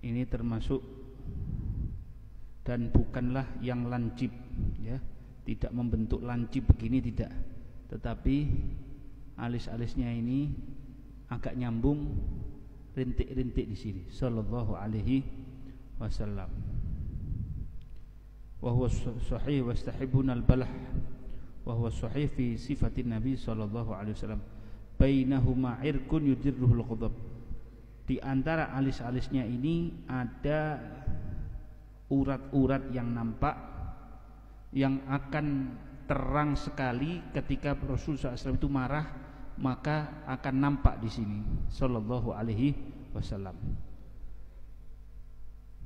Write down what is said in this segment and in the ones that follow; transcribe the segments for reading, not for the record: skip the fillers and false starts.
ini termasuk, dan bukanlah yang lancip, ya, tidak membentuk lancip begini, tidak, tetapi alis-alisnya ini agak nyambung, rintik-rintik di sini. Sallallahu alaihi wasallam. Wa huwa sahih wastahibuna al-balah wa huwa sahih fi sifatin Nabi sallallahu alaihi wasallam. Bainahuma irkun yudirruhul ghadab. Di antara alis-alisnya ini ada urat-urat yang nampak, yang akan terang sekali ketika Rasulullah SAW itu marah, maka akan nampak di sini. Sallallahu alaihi wasallam.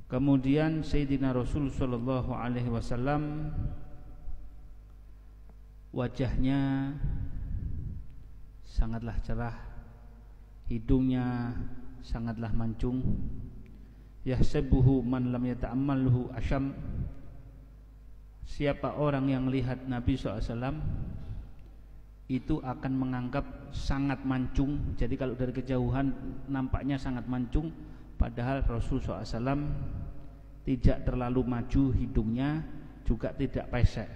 Kemudian Sayyidina Rasul sallallahu alaihi wasallam wajahnya sangatlah cerah, hidungnya sangatlah mancung. Yahsabuhu man lam yata'ammalhu asyam. Siapa orang yang lihat Nabi SAW itu akan menganggap sangat mancung. Jadi kalau dari kejauhan nampaknya sangat mancung, padahal Rasul SAW tidak terlalu maju hidungnya, juga tidak pesek,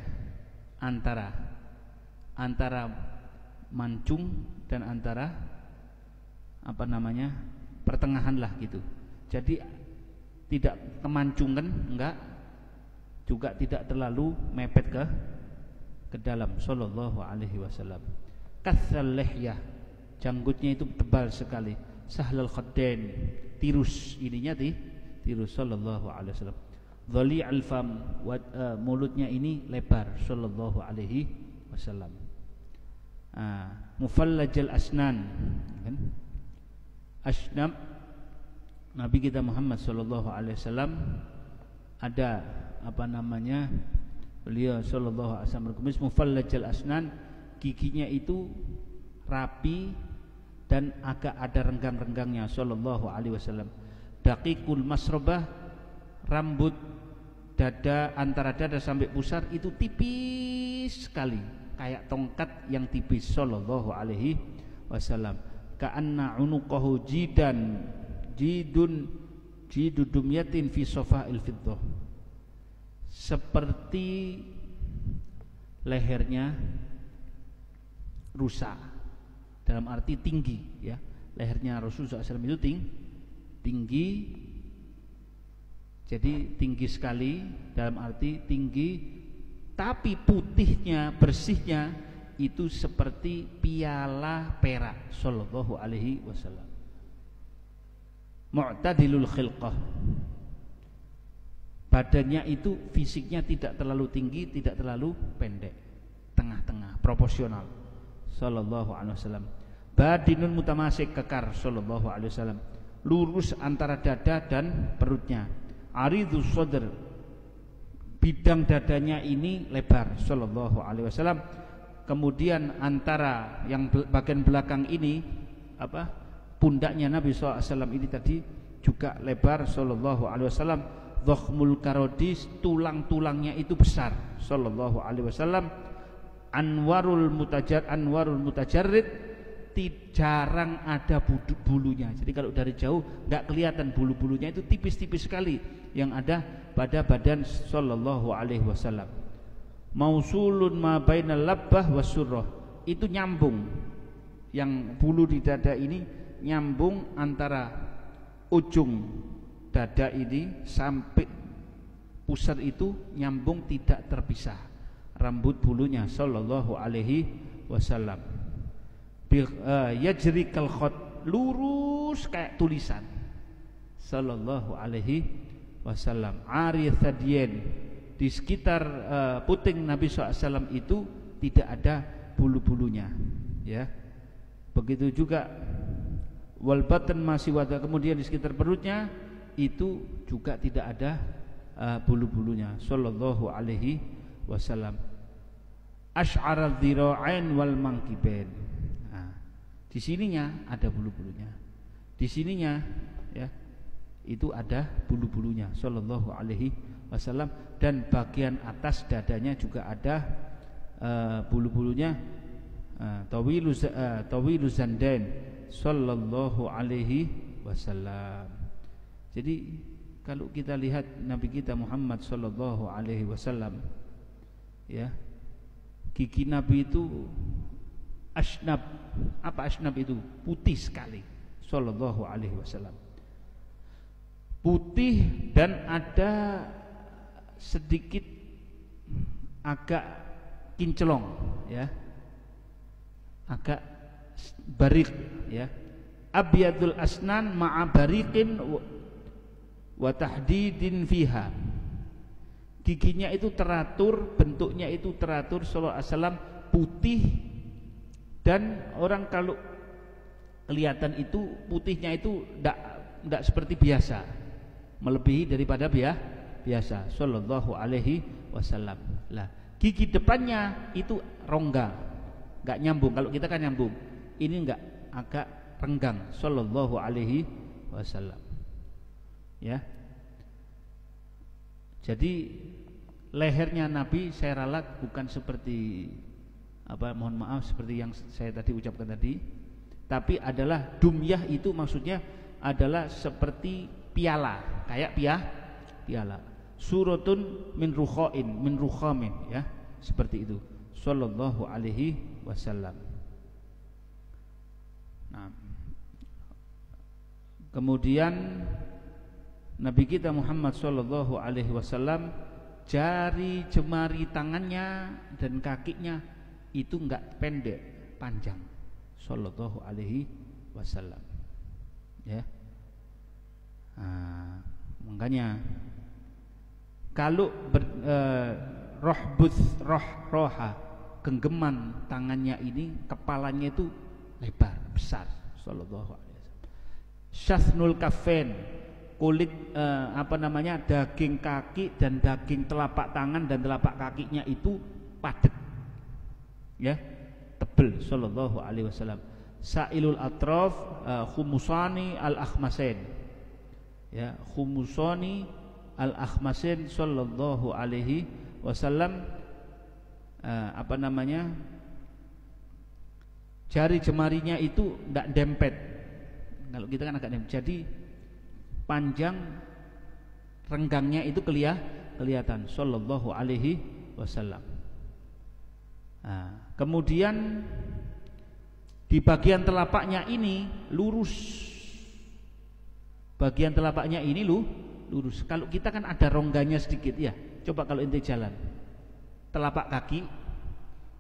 antara mancung dan antara pertengahan lah gitu. Jadi tidak kemancungan, enggak, juga tidak terlalu mepet ke dalam. Sallallahu alaihi wasallam. Katsal lihyah, janggutnya itu tebal sekali. Sahlal khaddain, tirus ininya tirus. Sallallahu alaihi wasallam. Dhali'al fam, mulutnya ini lebar. Sallallahu alaihi wasallam. Mufallajal asnan, kan? Asnab Nabi kita Muhammad sallallahu alaihi wasallam ada beliau sallallahu alaihi wasallam berkumis mufallajal asnan, giginya itu rapi dan agak ada renggang-renggangnya. Sallallahu alaihi wasallam. Daqiqul masrabah, rambut dada, antara dada sampai pusar itu tipis sekali, kayak tongkat yang tipis. Sallallahu alaihi wasallam. Ka'anna unuqahu jidudumyatin fi safa'il fiddah, seperti lehernya rusa, dalam arti tinggi, ya. Lehernya Rasulullah SAW itu tinggi, jadi tinggi sekali, dalam arti tinggi, tapi putihnya, bersihnya itu seperti piala perak. Sallallahu alaihi wasallam. Mu'tadilul khilqah, badannya itu fisiknya tidak terlalu tinggi, tidak terlalu pendek, tengah-tengah, proporsional. Sallallahu alaihi wasallam. Badinun mutamasik, kekar. Sallallahu alaihi wasallam. Lurus antara dada dan perutnya. Aridus sadr, bidang dadanya ini lebar. Sallallahu alaihi wasallam. Kemudian antara yang bagian belakang ini pundaknya Nabi SAW ini tadi juga lebar. Sallallahu alaihi wasallam. Dhakhmul karodis, tulang-tulangnya itu besar. Sallallahu alaihi wasallam. Anwarul mutajarrid, jarang ada bulunya. Jadi kalau dari jauh nggak kelihatan bulu-bulunya, itu tipis-tipis sekali yang ada pada badan sallallahu alaihi wasallam. Mausulun ma bainal labbah wasurrah, itu nyambung, yang bulu di dada ini nyambung antara ujung dada ini sampai pusar, itu nyambung, tidak terpisah rambut bulunya. Sallallahu alaihi wasallam. Yajri kal khat, lurus kayak tulisan. Sallallahu alaihi wasallam. Ariyatsadien, di sekitar puting Nabi SAW itu tidak ada bulu-bulunya, ya. Begitu juga wal batan masih wada, kemudian di sekitar perutnya itu juga tidak ada bulu-bulunya. Sallallahu alaihi wasallam. Asy'aral dhira'ain wal mankibain. Di sininya ada bulu-bulunya, di sininya, ya, itu ada bulu-bulunya. Sallallahu alaihi wasallam. Dan bagian atas dadanya juga ada bulu-bulunya. Tawilu zandain. Sallallahu alaihi wasallam. Jadi kalau kita lihat Nabi kita Muhammad sallallahu alaihi wasallam, ya, gigi Nabi itu asnab. Apa asnab itu? Putih sekali, sallallahu alaihi wasallam. Putih dan ada sedikit agak kinclong, ya, agak barik, ya. Abyadul asnan ma'a bariqin wa tahdidin fiha. Giginya itu teratur, bentuknya itu teratur, sallallahu alaihi wasallam, putih, dan orang kalau kelihatan itu putihnya itu tidak seperti biasa, melebihi daripada biasa, sallallahu alaihi wasallam. Lah, gigi depannya itu rongga, enggak nyambung. Kalau kita kan nyambung, ini enggak, agak renggang, sallallahu alaihi wasallam. Ya. Jadi lehernya Nabi saya ralat bukan seperti mohon maaf seperti yang saya tadi ucapkan tadi, tapi adalah dumyah, itu maksudnya adalah seperti piala, kayak piala. Suratun min rukhamin, ya, seperti itu, sallallahu alaihi wasallam. Nah, kemudian Nabi kita Muhammad sallallahu alaihi wasallam, jari jemari tangannya dan kakinya itu enggak pendek, panjang, sallallahu alaihi wasallam, ya. Nah, makanya kalau roha genggaman tangannya ini, kepalanya itu lebar, besar, sallallahu alaihi wasallam. Syathnul kafain, kulit daging kaki dan daging telapak tangan dan telapak kakinya itu padat, ya, tebal, sallallahu alaihi wasallam. Sa'ilul atraf khumusani al-akhmasain, ya, khumusani al-akhmasain, sallallahu alaihi wasallam. Jari jemarinya itu tidak dempet. Kalau kita kan agak dempet, jadi panjang, renggangnya itu kelihatan, sallallahu alaihi wasallam. Nah, kemudian di bagian telapaknya ini lurus. Bagian telapaknya ini lurus. Kalau kita kan ada rongganya sedikit, ya. Coba kalau ente jalan, telapak kaki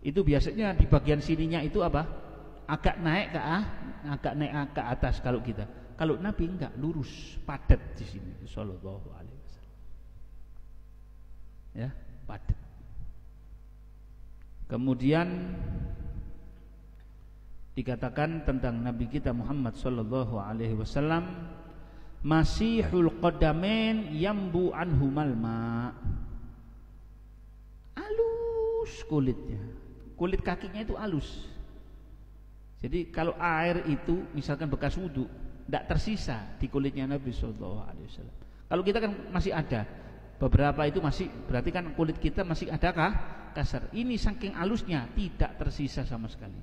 itu biasanya di bagian sininya itu agak naik ke atas kalau kita. Kalau Nabi enggak, lurus, padat di sini, sallallahu alaihi wasallam. Ya, padat. Kemudian dikatakan tentang Nabi kita Muhammad sallallahu alaihi wasallam, masihul qadamain yambu anhumal ma. Halus kulitnya. Kulit kakinya itu halus. Jadi kalau air itu misalkan bekas wudu, tidak tersisa di kulitnya Nabi sallallahu alaihi wasallam. Kalau kita kan masih ada beberapa, itu masih, berarti kan kulit kita masih adakah kasar. Ini saking halusnya tidak tersisa sama sekali.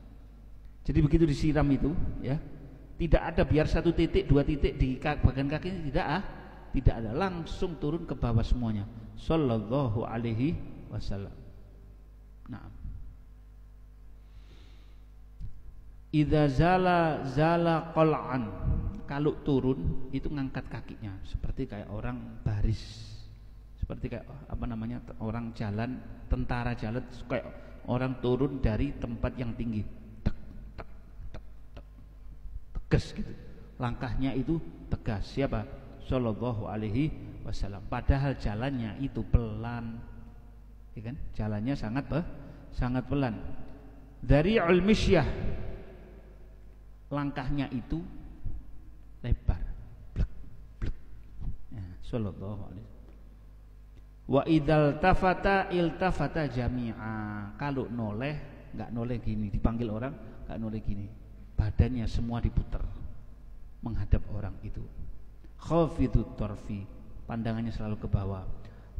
Jadi begitu disiram itu, ya, tidak ada biar 1 titik 2 titik di bagian kaki ini, tidak ada, langsung turun ke bawah semuanya, sallallahu alaihi wasallam. Nah, idza zala qal'an, kalau turun itu ngangkat kakinya seperti kayak orang baris, seperti kayak orang jalan, tentara jalan, kayak orang turun dari tempat yang tinggi, tek tek tek tek, tegas gitu, langkahnya itu tegas. Siapa? Sallallahu alaihi wasallam. Padahal jalannya itu pelan, ya kan? Jalannya sangat pelan. Dari al-misyah, langkahnya itu lebar, blek blek, ya, sallallahu alaihi wasallam. Wa idzal tafata iltafata jami'a, kalau noleh enggak noleh gini, dipanggil orang enggak noleh gini, badannya semua diputar menghadap orang itu. Khafidut tarfi, pandangannya selalu ke bawah.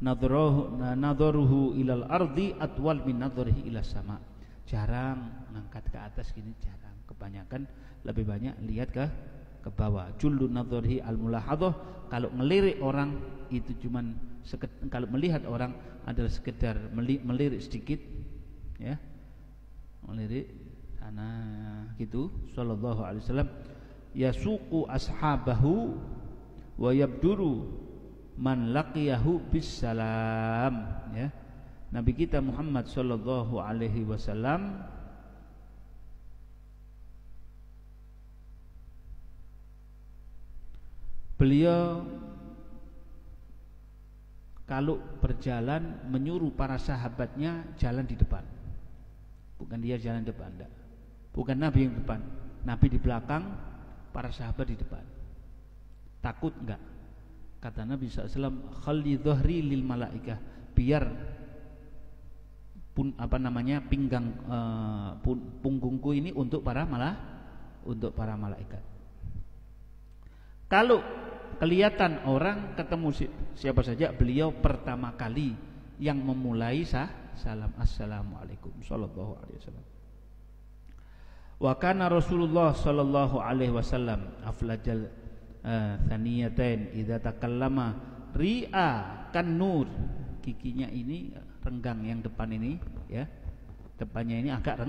Nadharuhu ilal ardi atwal min nadharihi ilas sama, jarang ngangkat ke atas gini, jarang. Kebanyakan lebih banyak lihat ke ke bawah. Jullu nadharihi al-mulahadhah, kalau ngelirik orang itu cuman kalau melihat orang adalah sekedar melirik sedikit, ya, melirik sana gitu. Sallallahu alaihi wasallam yasuqu ashabahu wa yabduru man laqiyahu bisalam, ya. Nabi kita Muhammad sallallahu alaihi wasallam beliau kalau berjalan menyuruh para sahabatnya jalan di depan. Bukan dia jalan depan, enggak. Bukan Nabi yang depan, Nabi di belakang, para sahabat di depan. Takut enggak? Kata Nabi SAW, khalli dhahri lil malaikah, biar pinggang punggungku ini untuk para malaikat. Kalau kelihatan orang ketemu siapa saja, beliau pertama kali yang memulai salam, assalamualaikum sallallahu alaihi wasallam. Wa kana Rasulullah sallallahu alaihi wasallam aflajal thaniyatain idza takallama ri'a kan nur, giginya ini renggang yang depan ini, ya, depannya ini agak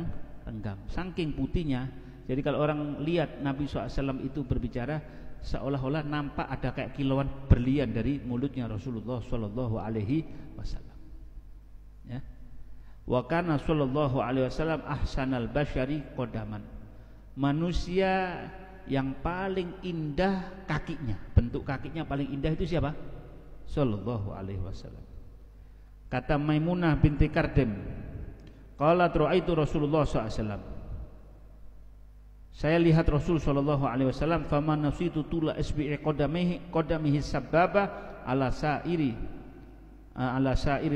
renggang saking putihnya. Jadi kalau orang lihat Nabi SAW itu berbicara, seolah-olah nampak ada kayak kilauan berlian dari mulutnya Rasulullah sallallahu alaihi wasallam, ya. Wa kana sallallahu alaihi wasallam ahsanal basyari qadaman, manusia yang paling indah kakinya, bentuk kakinya paling indah itu siapa? Sallallahu alaihi wasallam. Kata Maimunah binti Kardim, qalat ra'aitu Rasulullah sallallahu alaihi wasallam, saya lihat Rasul sallallahu alaihi wasallam, faman nasitu tula isbi'i qadamihi sababa ala sa'iri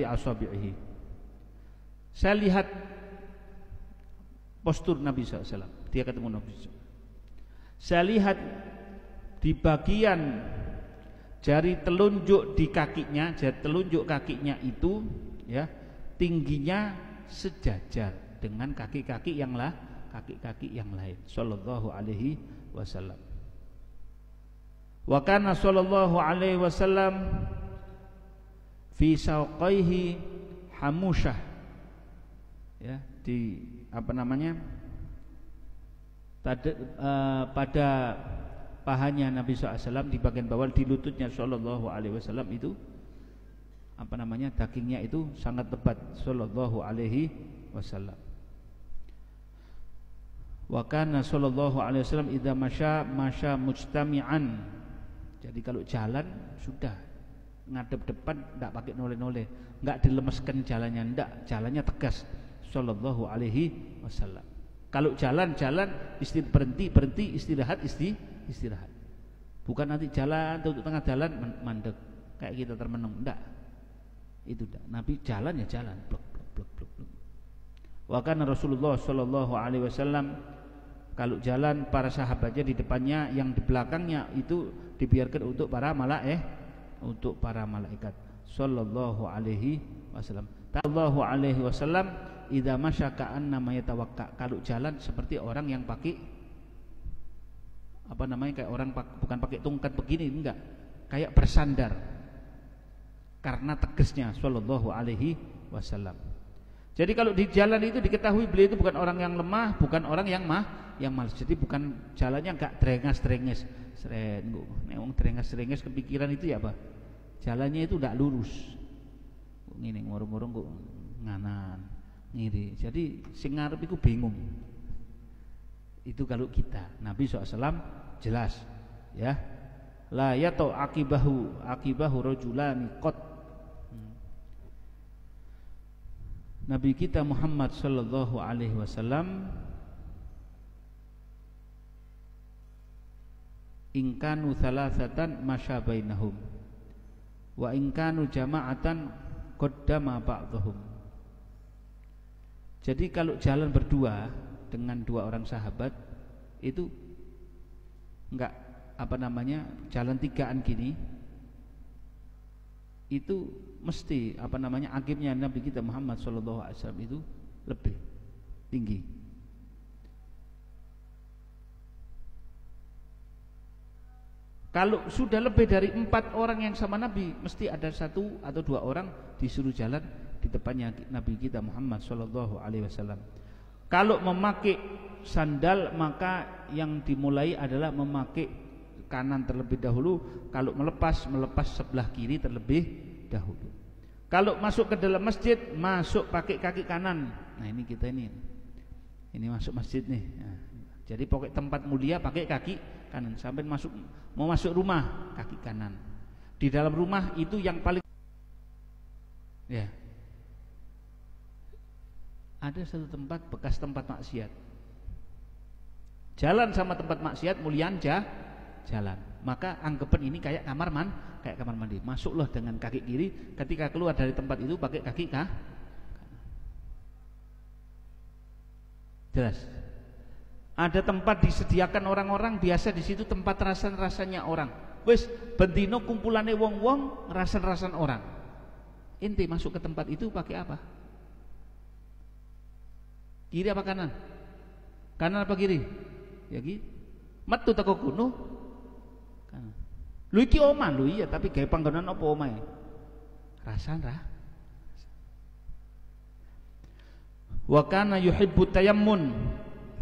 asabihi. Saya lihat postur Nabi SAW. Dia ketemu Nabi SAW. Saya lihat di bagian jari telunjuk di kakinya, jari telunjuk kakinya itu, ya, tingginya sejajar dengan kaki-kaki yang lain. Sallallahu alaihi wasallam. Wa kana sallallahu alaihi wasallam fi sawqaihi hamusyah, ya, di pada pahanya Nabi SAW di bagian bawah di lututnya sallallahu alaihi wasallam itu dagingnya itu sangat lebat. Sallallahu alaihi wasallam. Wa kana sallallahu alaihi wasallam idza masya mujtami'an. Jadi kalau jalan sudah ngadep depan, enggak pakai noleh-noleh, enggak dilemeskan jalannya, enggak, jalannya tegas. Sallallahu alaihi wasallam. Kalau jalan berhenti, istirahat. Bukan nanti jalan untuk tengah jalan mandek kayak kita termenung, enggak. Itu enggak. Nabi jalan ya jalan, blok. Wa kana Rasulullah sallallahu alaihi wasallam, kalau jalan para sahabatnya di depannya, yang di belakangnya itu dibiarkan untuk para malaikat. Sallallahu alaihi wasallam. Sallallahu alaihi wasallam idza masya ka'anna mayatawakka, kalau jalan seperti orang yang pakai kayak orang bukan pakai tongkat begini, enggak, kayak bersandar karena tegasnya. Sallallahu alaihi wasallam. Jadi kalau di jalan itu diketahui beliau itu bukan orang yang lemah, bukan orang yang malas. Jadi bukan jalannya enggak drengas-drenges. Nek drengas-drenges kepikiran itu ya apa? Jalannya itu enggak lurus. Ngene ngurung-ngurung kok nganan, ngiri. Jadi sing ngarep iku bingung. Itu kalau kita. Nabi SAW jelas, ya. La yatu akibahu rajulani qad. Nabi kita Muhammad sallallahu alaihi wasallam in kanu thalathatan masya bainahum wa in kanu jama'atan qaddama ba'dhum. Jadi kalau jalan berdua dengan dua orang sahabat itu enggak jalan tigaan gini, itu mesti akhirnya Nabi kita Muhammad sallallahu alaihi wasallam itu lebih tinggi. Kalau sudah lebih dari 4 orang yang sama Nabi, mesti ada 1 atau 2 orang disuruh jalan di depannya Nabi kita Muhammad sallallahu alaihi wasallam. Kalau memakai sandal, maka yang dimulai adalah memakai kanan terlebih dahulu. Kalau melepas sebelah kiri terlebih dahulu. Kalau masuk ke dalam masjid, masuk pakai kaki kanan. Nah, ini kita ini masuk masjid nih. Nah, jadi pokok tempat mulia pakai kaki kanan. Sampai mau masuk rumah, kaki kanan. Di dalam rumah itu yang paling, ya, ada satu tempat bekas tempat maksiat. Jalan sama tempat maksiat mulian jalan. Maka anggapan ini kayak kamar mandi. Masuklah dengan kaki kiri, ketika keluar dari tempat itu pakai kaki kanan. Jelas. Ada tempat disediakan orang-orang, biasa di situ tempat rasan-rasanya orang. Wes bendino kumpulane wong-wong, rasan-rasan orang. Inti masuk ke tempat itu pakai apa? Kiri apa kanan? Kanan apa kiri? Ya gitu. Metu teko kuno kanan. Lu iki omah lu, iya, tapi gawe panggonan apa omahe? Rasan ra. Wa kana yuhibbu tayammun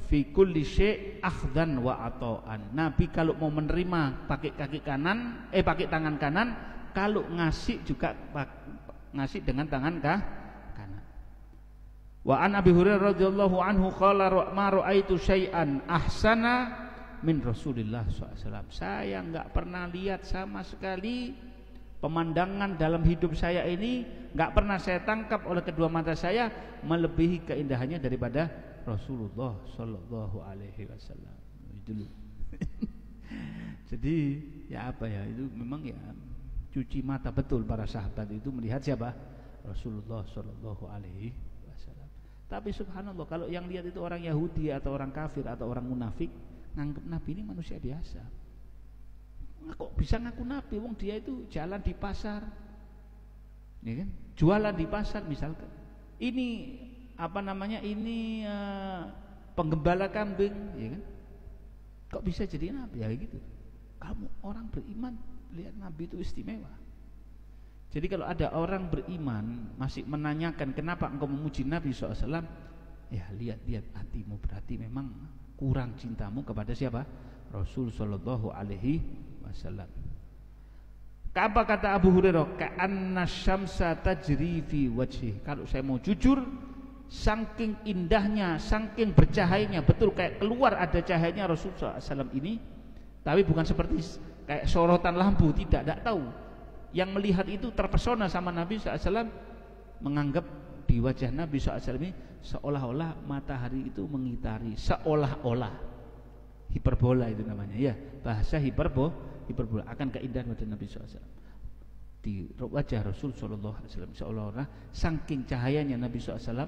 fi kulli syai' akhdan wa ata'an. Nabi kalau mau menerima pakai kaki kanan, pakai tangan kanan, kalau ngasih juga ngasih dengan tangan kanan. Wa an Abi Hurairah radhiyallahu anhu qala ma ra'aitu syai'an ahsana min Rasulillah SAW. Saya enggak pernah lihat sama sekali pemandangan dalam hidup saya ini, enggak pernah saya tangkap oleh kedua mata saya melebihi keindahannya daripada Rasulullah sallallahu alaihi wasallam. Itu. Jadi ya apa ya, itu memang ya cuci mata betul para sahabat itu melihat siapa? Rasulullah sallallahu alaihi wasallam. Tapi subhanallah, kalau yang lihat itu orang Yahudi atau orang kafir atau orang munafik, nganggap Nabi ini manusia biasa. Kok bisa ngaku Nabi? Wong dia itu jalan di pasar, ya kan? Jualan di pasar misalkan. Ini apa namanya? Ini penggembala kambing, ya kan? Kok bisa jadi Nabi? Ya gitu. Kamu orang beriman lihat Nabi itu istimewa. Jadi kalau ada orang beriman masih menanyakan kenapa engkau memuji Nabi SAW, ya lihat hatimu, berarti memang kurang cintamu kepada siapa? Rasul sallallahu alaihi wasallam. Apa kata Abu Hurairah? Ka'anna syamsa tajri fi wajhi. Kalau saya mau jujur, saking indahnya, saking bercahayanya, betul kayak keluar ada cahayanya Rasul sallallahu alaihi wasallam ini. Tapi bukan seperti kayak sorotan lampu, tidak tahu. Yang melihat itu terpesona sama Nabi sallallahu alaihi wasallam, menganggap di wajah Nabi SAW ini seolah-olah matahari itu mengitari, seolah-olah, hiperbola itu namanya ya, bahasa hiperbola akan keindahan wajah Nabi SAW di wajah Rasul SAW, seolah-olah saking cahayanya Nabi SAW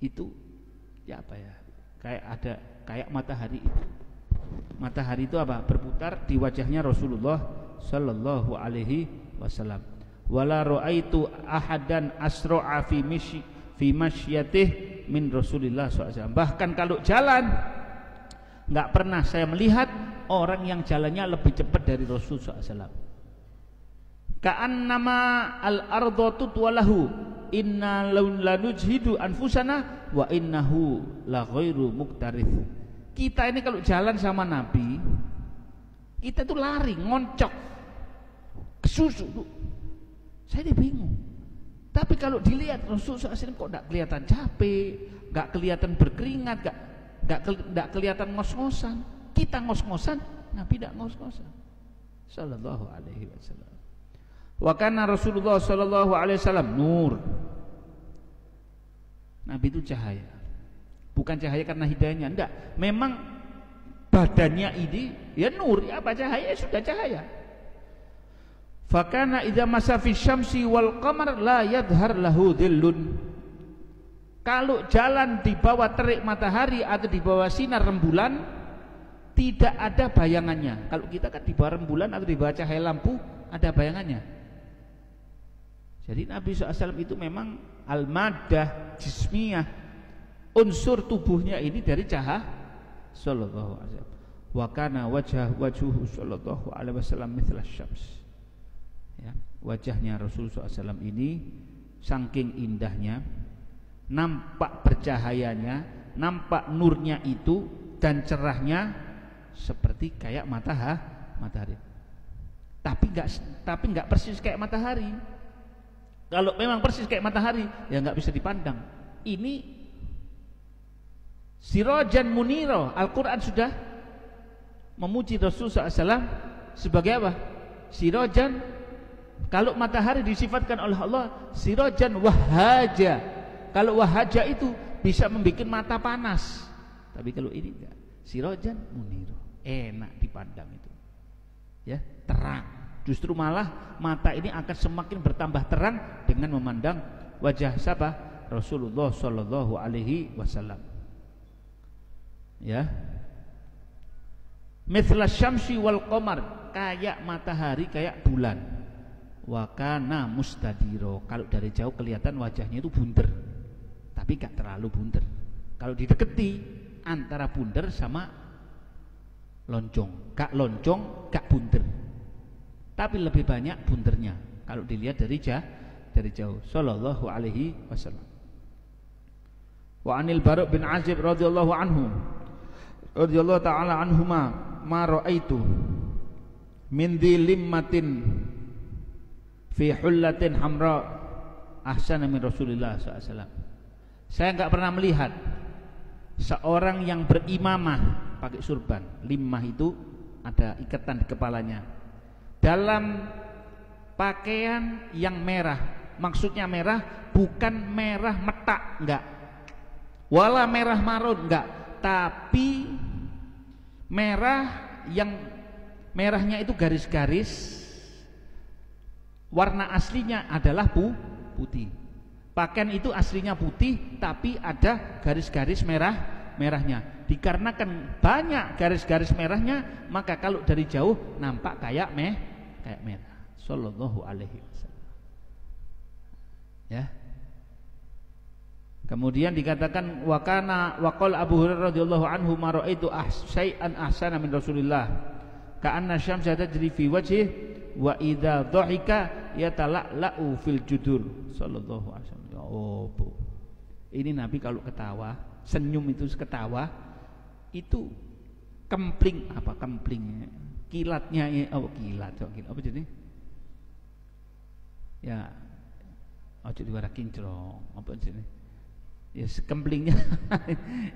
itu ya apa ya, kayak matahari itu apa, berputar di wajahnya Rasulullah Sallallahu Alaihi Wasallam. Wala ra'aitu ahadan asra'a fi masyatih min Rasulillah SAW. Bahkan kalau jalan enggak pernah saya melihat orang yang jalannya lebih cepat dari Rasul SAW. Ka'annama al-ardu tutwalahu inna lanujhidu anfusana wa innahu la ghairu muktarif. Kita ini kalau jalan sama Nabi, kita tuh lari, ngoncok, kesusu tuh. Saya bingung. Tapi kalau dilihat Rasulullah SAW kok tidak kelihatan capek, nggak kelihatan berkeringat, nggak kelihatan ngos-ngosan. Kita ngos-ngosan, Nabi tidak ngos-ngosan. Sallallahu alaihi wasallam. Wa kana Rasulullah sallallahu alaihi wasallam nur. Nabi itu cahaya. Bukan cahaya karena hidayahnya, enggak. Memang badannya ini ya nur, ya apa cahaya, ya sudah cahaya. Fakana idza masa fi syamsi wal qamar la yadhhar lahu dhillun. Kalau jalan di bawah terik matahari atau di bawah sinar rembulan, tidak ada bayangannya. Kalau kita kan di bawah rembulan atau di bawah cahaya lampu ada bayangannya. Jadi Nabi SAW itu memang al-maddah jismiyah, unsur tubuhnya ini dari cahaya sallallahu alaihi wasallam. wa kana wajhuhu sallallahu alaihi wasallam mithla syams. Ya, wajahnya Rasulullah SAW ini saking indahnya, nampak bercahayanya, nampak nurnya itu dan cerahnya seperti kayak matahari. Tapi nggak persis kayak matahari. Kalau memang persis kayak matahari, ya nggak bisa dipandang. Ini sirajan muniro. Al-Quran sudah memuji Rasulullah SAW sebagai apa? Sirajan. Kalau matahari disifatkan oleh Allah sirajan wahaja. Kalau wahaja itu bisa membuat mata panas. Tapi kalau ini enggak, sirajan muniro, enak dipandang itu. Ya, terang. Justru malah mata ini akan semakin bertambah terang dengan memandang wajah siapa? Rasulullah sallallahu alaihi wasallam. Ya. Mithla syamsi wal qamar, kayak matahari, kayak bulan. Wa kana mustadiro, kalau dari jauh kelihatan wajahnya itu bunder, tapi gak terlalu bunder. Kalau dideketi antara bunder sama loncong, gak loncong, gak bunder, tapi lebih banyak bundernya kalau dilihat dari jauh. Sallallahu alaihi wasallam. Wa anil Bara' bin Azib radhiyallahu ta'ala anhuma ma ra'aitu min dhilimmatin fi hullatin hamra ahsana min Rasulillah SAW. Saya enggak pernah melihat seorang yang berimamah pakai surban. Limmah itu ada ikatan di kepalanya, dalam pakaian yang merah. Maksudnya merah bukan merah metak, enggak, wala merah marun, enggak, tapi merah yang merahnya itu garis-garis. Warna aslinya adalah putih. Pakaian itu aslinya putih, tapi ada garis-garis merahnya. Dikarenakan banyak garis-garis merahnya, maka kalau dari jauh nampak kayak merah. Sallallahu alaihi wasallam. Ya. Kemudian dikatakan wa qala Abu Hurairah radhiyallahu anhu ma raaitu syai'an ahsana min Rasulillah ka'anna syamsa tajri fi wajhihi wa idza dhahika yatala'u fil judur. Sallallahu alaihi wasallam. Ya Bu. Ini Nabi kalau ketawa, senyum itu ketawa itu kempling, apa kemplingnya? Kilatnya kilat apa jadi? Ya ojo diwara kinclong, apa jadi? Ya kemplingnya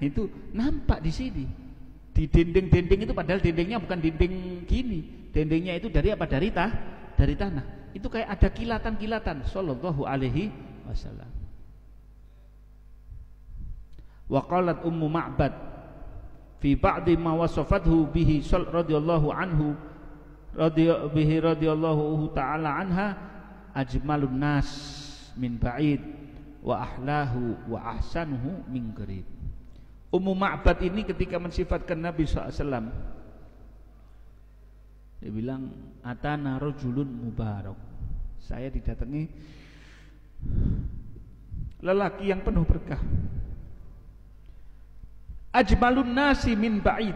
itu nampak di sini. Di dinding-dinding itu, padahal dindingnya bukan dinding gini. Dindingnya itu dari apa? Dari tanah. Itu kayak ada kilatan-kilatan. Sallallahu alaihi wasallam. Wa qalat Ummu Ma'bad fi ba'di ma wasafathu bihi radhiyallahu anhu radhiyallahu ta'ala anha ajmalun nas min ba'id wa ahlahu wa ahsanuhu min qarib. Ummu Ma'bad ini ketika mensifatkan Nabi SAW, dia bilang atana rajulun mubarak, saya didatangi lelaki yang penuh berkah. Ajmalun nasi min ba'id,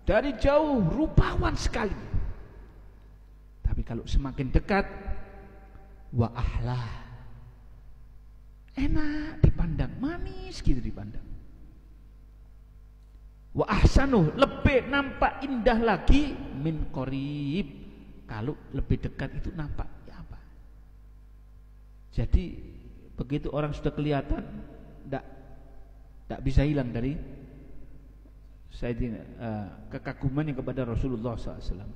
dari jauh rupawan sekali, tapi kalau semakin dekat wa ahlah, enak dipandang, manis gitu dipandang. Wa ahsanuh, lebih nampak indah lagi min qarib, kalau lebih dekat itu nampak ya apa. Jadi begitu orang sudah kelihatan, tidak bisa hilang dari kekagumannya kepada Rasulullah SAW.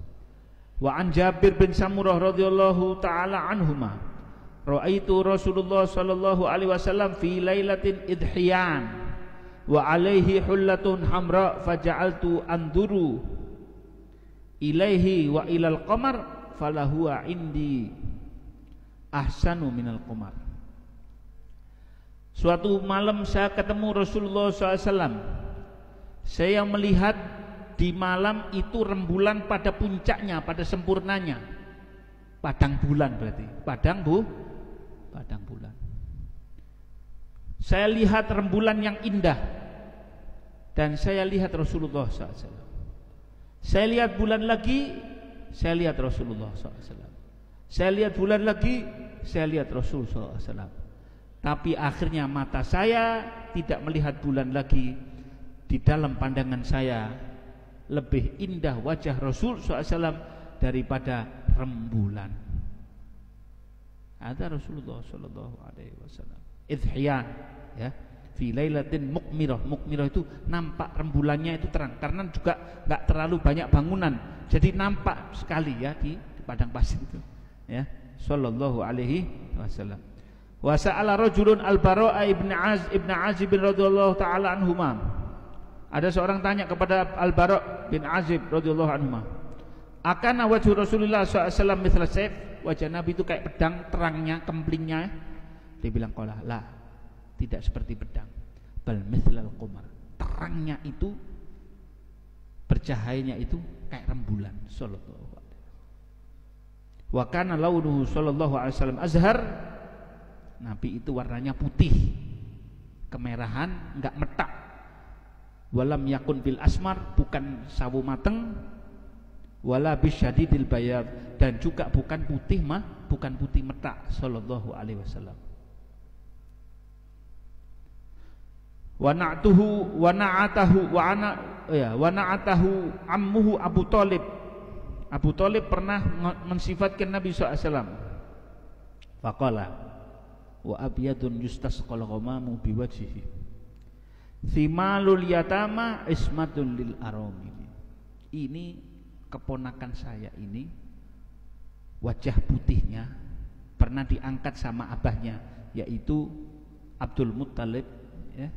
Wa an Jabir bin Samurah radhiyallahu ta'ala anhuma, ra'aitu Rasulullah sallallahu alaihi wasallam fi lailatin idhiyan wa alaihi hullatun hamra faja'altu anduru ilaihi wa ilal qamar falahuwa indi ahsanu minal qamar. Suatu malam saya ketemu Rasulullah SAW. Saya melihat di malam itu rembulan pada puncaknya, pada sempurnanya. Padang bulan berarti. Padang bulan. Saya lihat rembulan yang indah, dan saya lihat Rasulullah SAW. Saya lihat bulan lagi, saya lihat Rasulullah SAW. Saya lihat bulan lagi, saya lihat Rasulullah SAW. Tapi akhirnya mata saya tidak melihat bulan lagi. Di dalam pandangan saya lebih indah wajah Rasul SAW daripada rembulan. Ada Rasulullah SAW. Idhyan, ya, fi lailatin mukmirah. Mukmirah itu nampak rembulannya itu terang karena juga nggak terlalu banyak bangunan, jadi nampak sekali ya di padang pasir itu. Ya, sallallahu alaihi wasallam. Wa sa'ala rajulun al-Bara' ibn Azib radhiyallahu taala anhuma. Ada seorang tanya kepada Al-Bara' bin Azib radhiyallahu anhuma. Akana wajhu Rasulullah sallallahu alaihi wasallam mithla sayf? Wajah Nabi itu kayak pedang, terangnya, kemplingnya. Dia bilang, qala la, tidak seperti pedang. Bal mithlal qamar. Terangnya itu, bercahayanya itu kayak rembulan. Sallallahu alaihi wasallam. Wa kana launuhu sallallahu alaihi wasallam azhar. Nabi itu warnanya putih, kemerahan, enggak metak. Walam yakun bil asmar, bukan sawo mateng. Wala bisyadidil bayad, dan juga bukan putih bukan putih metak. Sallallahu alaihi wasallam. Wa na'atahu ammuhu Abu Thalib. Abu Thalib pernah mensifatkan Nabi SAW. Faqala wa abyadun yustasqal ghamamu biwajhihi thimalul yatama ismatun lil aramil. Ini keponakan saya ini, wajah putihnya pernah diangkat sama abahnya, yaitu Abdul Muttalib, ya,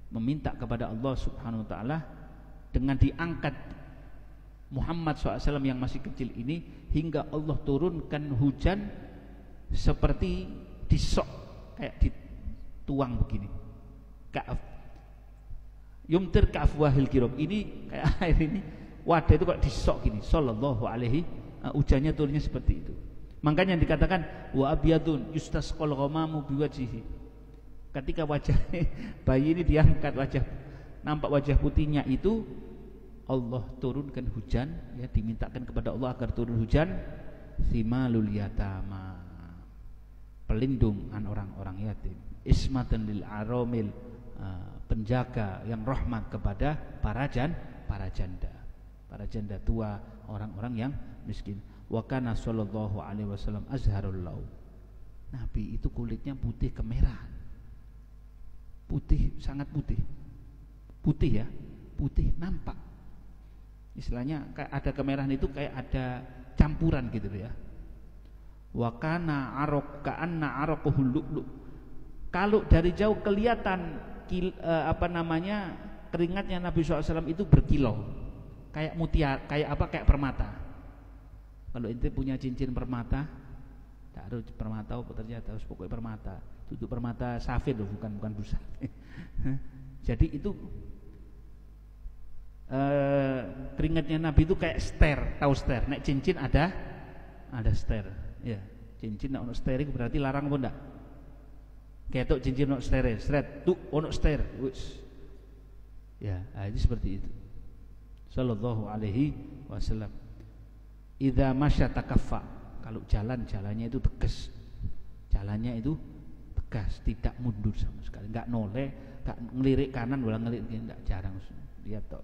meminta kepada Allah Subhanahu wa taala dengan diangkat Muhammad SAW yang masih kecil ini, hingga Allah turunkan hujan seperti disok, kayak dituang begini. Yumtir ka'afwahil kiram. Ini kayak air ini, wadah itu kayak disok gini. Sallallahu alaihi, hujannya turunnya seperti itu. Makanya dikatakan wa abyadun yustasqal ghamamu biwajhihi. Ketika wajah bayi ini diangkat, wajah nampak wajah putihnya itu, Allah turunkan hujan, ya, dimintakan kepada Allah agar turun hujan. Thimalul yatama, pelindungan orang-orang yatim. Ismatan lil aramil, penjaga yang rahmat kepada para janda tua, orang-orang yang miskin. Wa kana sallallahu alaihi wasallam azharul laun. Nabi itu kulitnya putih kemerahan. Putih, sangat putih. Putih, ya, putih nampak. Istilahnya kayak ada kemerahan itu kayak ada campuran gitu ya. Wa kana ka'anna araquhu lu'lu'. Kalau dari jauh kelihatan keringatnya Nabi SAW itu berkilau, kayak mutiara, kayak permata. Kalau ente punya cincin permata, tak harus permata, ternyata harus pokoknya permata. Itu permata safir loh, bukan busa. Jadi itu keringatnya Nabi itu kayak ster, tahu ster? Nek cincin ada ster, ya. Cincin nek ono ster itu berarti larang apa ndak? Ketok cincin ono ster, sret, tuh ono ster, wis. Ya, itu seperti itu. Sallallahu alaihi wasallam. Idza masya takaffa. Kalau jalannya itu tegas. Jalannya itu tegas, tidak mundur sama sekali, enggak noleh, enggak ngelirik kanan wala ngelirik kiri, enggak, jarang. Lihat toh.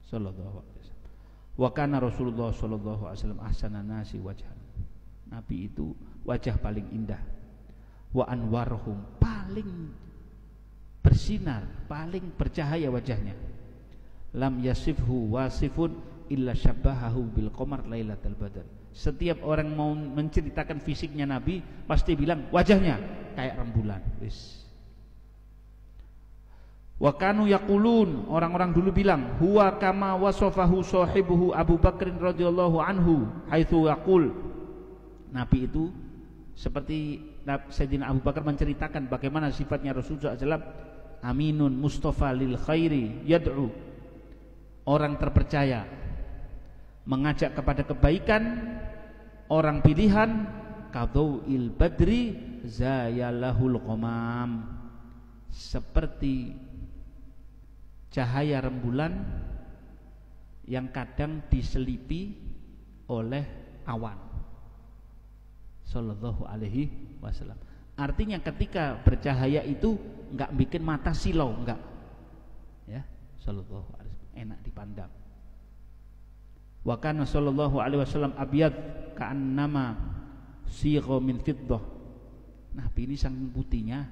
Sallallahu alaihi wasallam. Wa kana Rasulullah sallallahu alaihi wasallam ahsanan nasi wajhan. Nabi itu wajah paling indah. Wa anwarhum, paling bersinar, paling bercahaya wajahnya. Lam yasifhu wasifun illa syabbahahu bil qamar lailatal badr. Setiap orang mau menceritakan fisiknya Nabi pasti bilang wajahnya kayak rembulan. Wis. Wa kanu yaqulun, orang-orang dulu bilang, huwa kama wasafahu sahibuhu Abu Bakr radhiyallahu anhu haitsu yaqul. Nabi itu seperti Sayyidina Abu Bakar menceritakan bagaimana sifatnya Rasulullah SAW. Aminun mustafa lil khairi yad'u, orang terpercaya, mengajak kepada kebaikan, orang pilihan, kadau'il badri zayalahul qamam, seperti cahaya rembulan yang kadang diselipi oleh awan. Sallallahu alaihi wasallam. Artinya ketika bercahaya itu enggak bikin mata silau, enggak. Ya, sallallahu alaihi wasallam, enak dipandang. Wa kana sallallahu alaihi wasallam abyad ka'annama sigha min fiddah. Nabi ini saking putihnya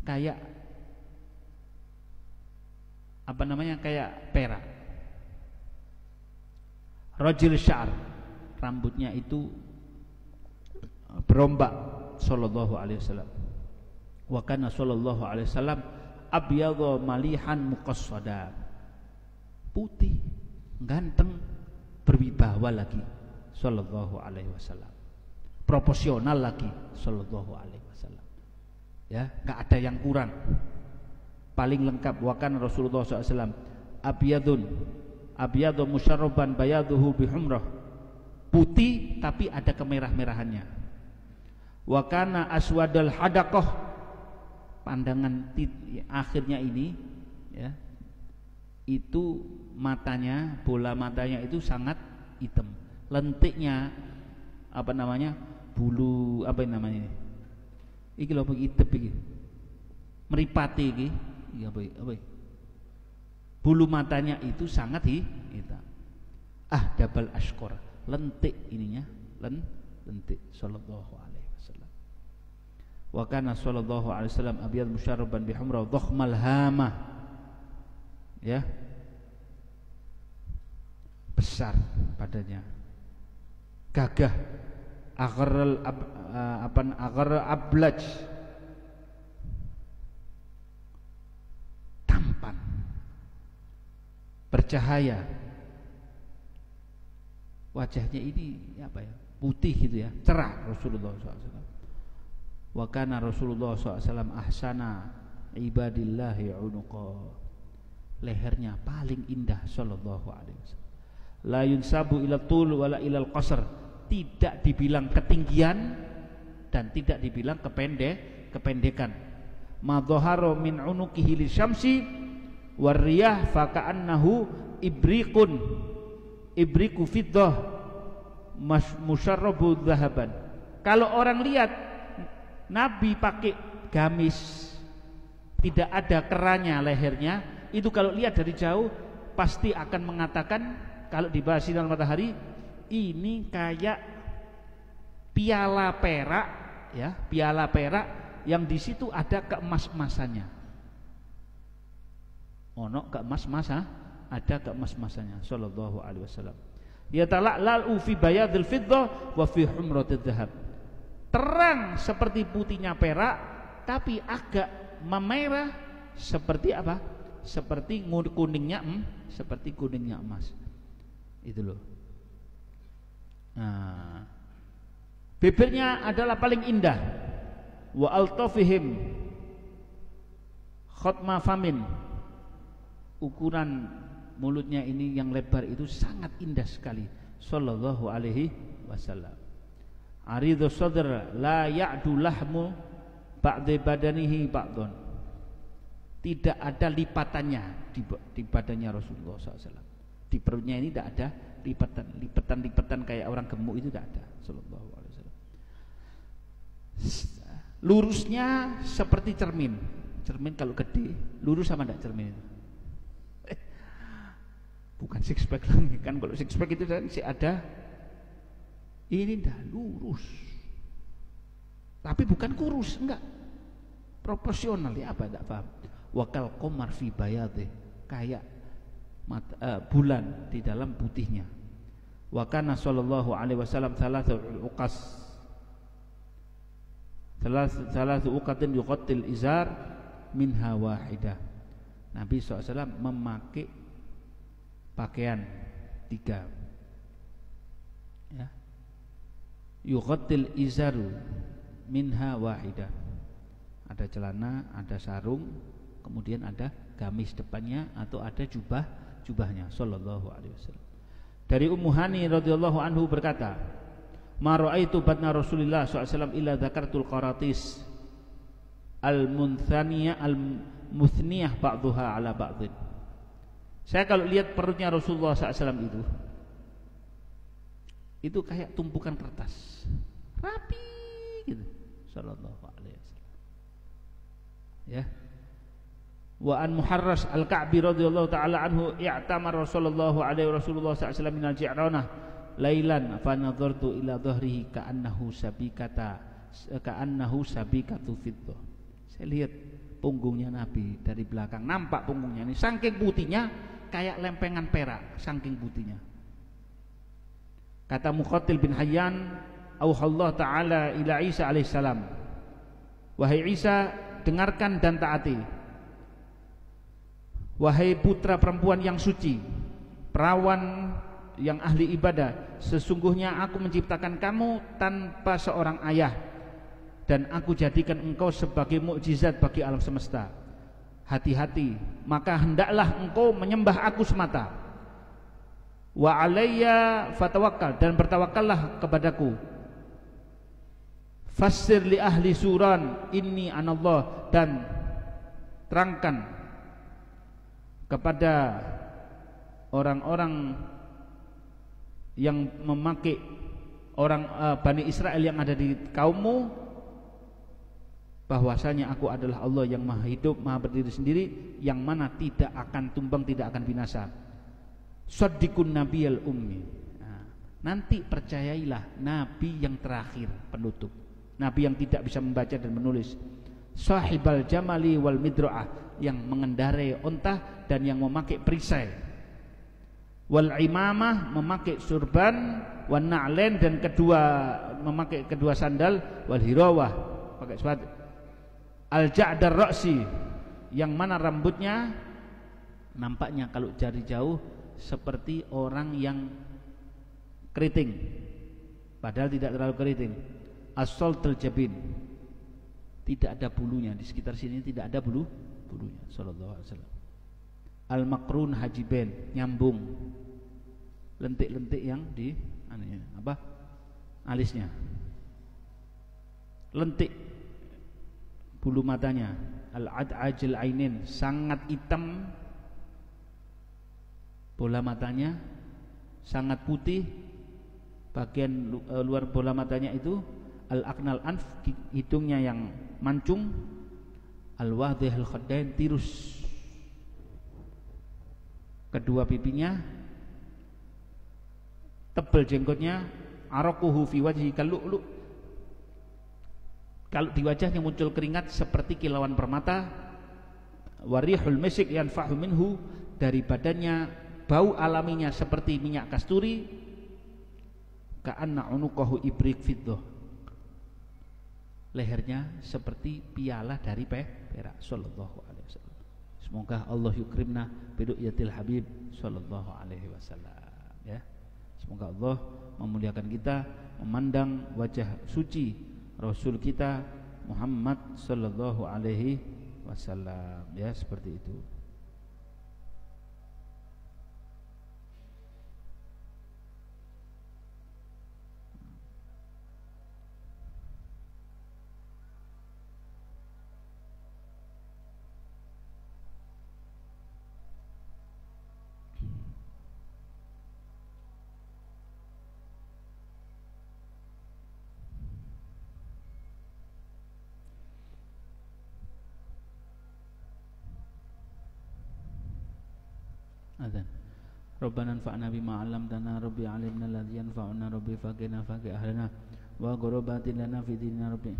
kayak apa namanya? Kayak perak. Rajul syar, rambutnya itu berombak sallallahu alaihi wasallam. Wa kana sallallahu alaihi wasallam abyadha malihan muqassada. Putih, ganteng, berwibawa lagi sallallahu alaihi wasallam. Proporsional lagi sallallahu alaihi wasallam. Ya, enggak ada yang kurang. Paling lengkap. Wa kana Rasulullah sallallahu alaihi wasallam abyadun musyarraban bayaduhu bihumrah. Putih tapi ada kemerah-merahannya. Wa kana aswadal hadaqah. Pandangan akhirnya ini ya, itu matanya, bola matanya itu sangat hitam. Lentiknya apa namanya? Bulu apa namanya ini? Iki lho hitam iki. Meripati iki. Iya apa? Bulu matanya itu sangat hitam. Dabal ashqar, lentik ininya, lentik sallallahu alaihi wasallam. Wa kana sallallahu alaihi wasallam abyad musyarraban bihumra dhakhmal hamah. Ya. Besar badannya. Gagah. Agharal ablaj. Tampan. Bercahaya. Wajahnya ini apa ya? Putih gitu ya, cerah Rasulullah SAW. Wa kana Rasulullah SAW ahsana ibadillahi unuqa. Lehernya paling indah sallallahu alaihi wasallam. La yunsabu ila tul wala ilal qasr. Tidak dibilang ketinggian dan tidak dibilang kependekan. Ma dhahara min unuqihi lisyamsi warriyah faka'annahu ibriku fiddah musyarrabu dhahaban. Kalau orang lihat Nabi pakai gamis, tidak ada kerahnya lehernya, itu kalau lihat dari jauh pasti akan mengatakan, kalau dibahas sinar matahari, ini kayak piala perak ya, piala perak yang di situ ada keemas-emasannya. Ono keemas-masa, ada keemas-emasannya sallallahu alaihi wasallam. Ya tala'lalu fi bayadil fiddah wa fi humratidz dzahab. Terang seperti putihnya perak tapi agak memerah seperti apa? Seperti kuningnya seperti kuningnya emas. Itu loh. Nah, bibirnya adalah paling indah. Wa altafihim khatma famin. Ukuran mulutnya ini yang lebar itu sangat indah sekali sallallahu alaihi wasallam. Aridhu sadr la ya'du lahmu ba'di badanihi ba'dun. Tidak ada lipatannya di badannya Rasulullah SAW. Di perutnya ini tidak ada lipatan kayak orang gemuk, itu tidak ada sallallahu alaihi wasallam. Lurusnya seperti cermin. Cermin kalau gede lurus sama tidak cermin itu? Bukan six pack lagi kan, kalau six pack itu kan sih ada, ini dah lurus tapi bukan kurus, enggak, proporsional ya, apa enggak paham. Wakal qamar fi bayadih, kayak bulan di dalam putihnya. Wa kana sallallahu alaihi wasallam thalathu uqatin yuqattil izar minha wahidah. Nabi SAW memakai pakaian 3 ya. Yuqattil izaru minha wahidah. Ada celana, ada sarung, kemudian ada gamis depannya atau ada jubahnya sallallahu alaihi wasallam. Dari Ummu Hani radhiyallahu anhu berkata, "Ma ra'aitu batna Rasulillah sallallahu alaihi wasallam illa dzakartul qaratis al-munthaniyah al-muthniyah ba'dhuha ala ba'dhin." Saya kalau lihat perutnya Rasulullah SAW itu kayak tumpukan kertas, rapi gitu. Sallallahu alaihi wasallam. Ya. Wa an Muharras Al-Ka'bi radhiyallahu taala anhu i'tamar Rasulullah SAW min al-Ji'ranah lailan fa nadhartu ila dhahrihi ka'annahu sabikatu fiddah. Saya lihat punggungnya Nabi dari belakang, nampak punggungnya ini saking putihnya kayak lempengan perak, saking putihnya. Kata Muqatil bin Hayyan, auhallahu ta'ala ila Isa alaihissalam, wahai Isa, dengarkan dan taati. Wahai putra perempuan yang suci, perawan yang ahli ibadah, sesungguhnya aku menciptakan kamu tanpa seorang ayah, dan aku jadikan engkau sebagai mukjizat bagi alam semesta. Hati-hati, maka hendaklah engkau menyembah aku semata. Wa alayya fatawakkal, dan bertawakallah kepadaku. Fassir li ahli suran inni anallah, dan terangkan kepada orang-orang yang memakai orang Bani Israel yang ada di kaummu, bahwasanya aku adalah Allah yang maha hidup, maha berdiri sendiri, yang mana tidak akan tumbang, tidak akan binasa. Shaddiqun nabiyal ummi. Nah, nanti percayailah nabi yang terakhir, penutup, nabi yang tidak bisa membaca dan menulis. Sahibal jamali wal midra'ah, yang mengendarai onta dan yang memakai perisai. Wal imamah, memakai surban. Wan na'len, dan memakai kedua sandal. Wal hirawah, pakai sepatu. Al ja'dar ra'si, yang mana rambutnya nampaknya kalau dari jauh seperti orang yang keriting, padahal tidak terlalu keriting. As-saltul jabin, tidak ada bulunya, di sekitar sini tidak ada bulunya. Sallallahu alaihi wasallam. Al-makrun hajiben, nyambung lentik-lentik yang di alisnya, lentik bulu matanya. Al-ad'ajil ainin, sangat hitam bola matanya, sangat putih bagian luar bola matanya itu. Al-aqnal anf, hidungnya yang mancung. Al-wadhihul khaddain, tirus kedua pipinya, tebal jenggotnya. Araquhu fi wajhi kallu'lu, kalau di wajahnya muncul keringat seperti kilauan permata. Warihul misik yanfahu minhu, dari badannya bau alaminya seperti minyak kasturi. Ka'anna unuqahu ibrik fiddah, lehernya seperti piala dari perak. Sallallahu alaihi wasallam. Semoga Allah yukrimna biru'yatil habib sallallahu alaihi wasallam, ya. Semoga Allah memuliakan kita memandang wajah suci Rasul kita Muhammad sallallahu alaihi wasallam, ya, seperti itu. Adzan. Rabbana anfa'na bima 'allamtana, rabbi 'allimna alladhi yanfa'una, rabbi faqina faqih ahlana wa ghurabatin lana fi dinina rabbi.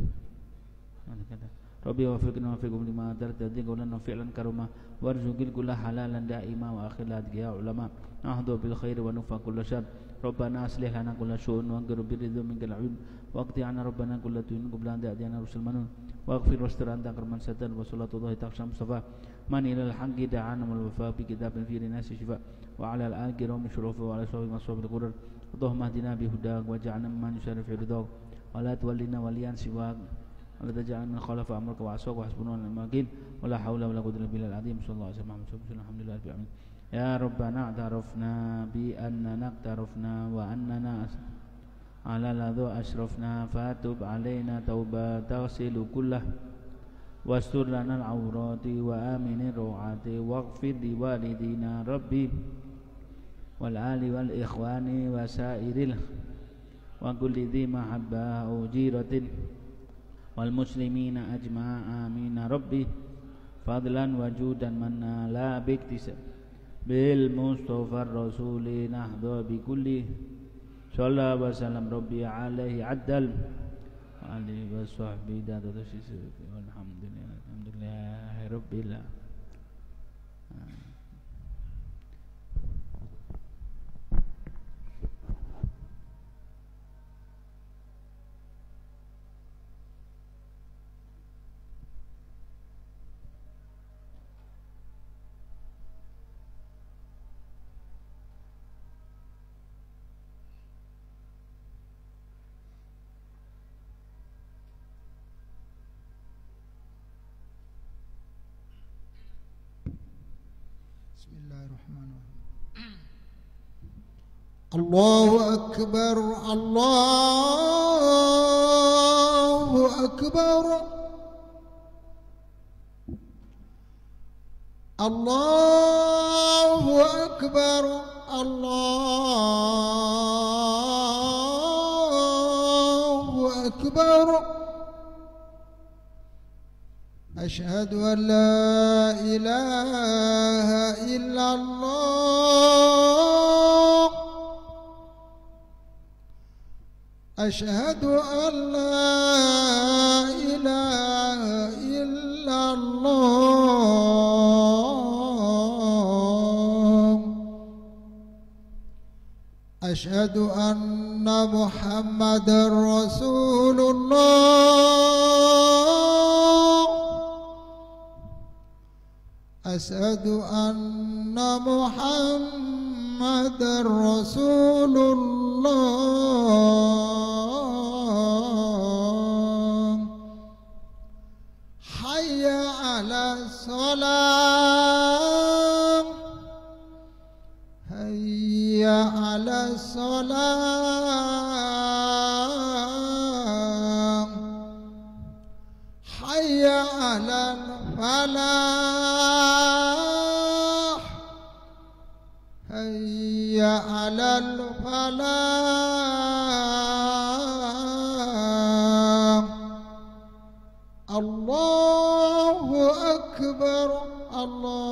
Rabbi wafiqna wafiqum lima tartadi qawlan wa fi'lan karuma warzuqil kulla halalan da'ima wa akhirat ya ulama nahdu bil khair wa nufa kulla syar. Rabbana aslih lana kulla syu'un wa anqir bi ridha minkal 'ilm waqti 'ana rabbana kulla tu'in qabla an ta'tiyana rusul manun waghfir wastir anta karman satan wa sallallahu taqsam mustafa man ilal haqqi da'ana wal wafa bi kitabin fi nasi shifa wa 'ala al kiram syurufu wa 'ala sawbi masrabil qurur. Allahumma hdina bi hudak wa ja'alna man yusharifu ridak wa la tuwallina waliyan siwak wa la taj'alna min khalafa amrika wa aswaq wa hasbuna wa ni'mal wakeel wa la haula wa la quwwata illa billahil azim. Sallallahu alaihi wasallam. Alhamdulillah rabbil alamin. Ya Rabbana a'tarafna bi annana aqtarafna wa annana ala ladhu ashrafna fatub alaina tauba taghsilu kullah wastur lana al-awrati wa amini ru'ati waghfir li walidina rabbi wal ali wal ikhwani wa sairil wa kulli dhi mahabbah ujiratin wal muslimina ajma'a amin rabbi fadlan wajudan manna la biktisab bil mustafa rasuli nahdha bi kulli sallallahu wa sallam rabbi alaihi addal wa alihi wa sahbihi dadatusi alhamdulillah rabbil alamin. الله أكبر الله أكبر الله أكبر الله أكبر أشهد أن لا إله إلا الله أشهد أن لا إله إلا الله أشهد أن محمدا رسول الله أشهد أن محمدا رسول الله حي على الصلاة حي على الصلاة حي على الفلاح حي على الفلاح الله أكبر الله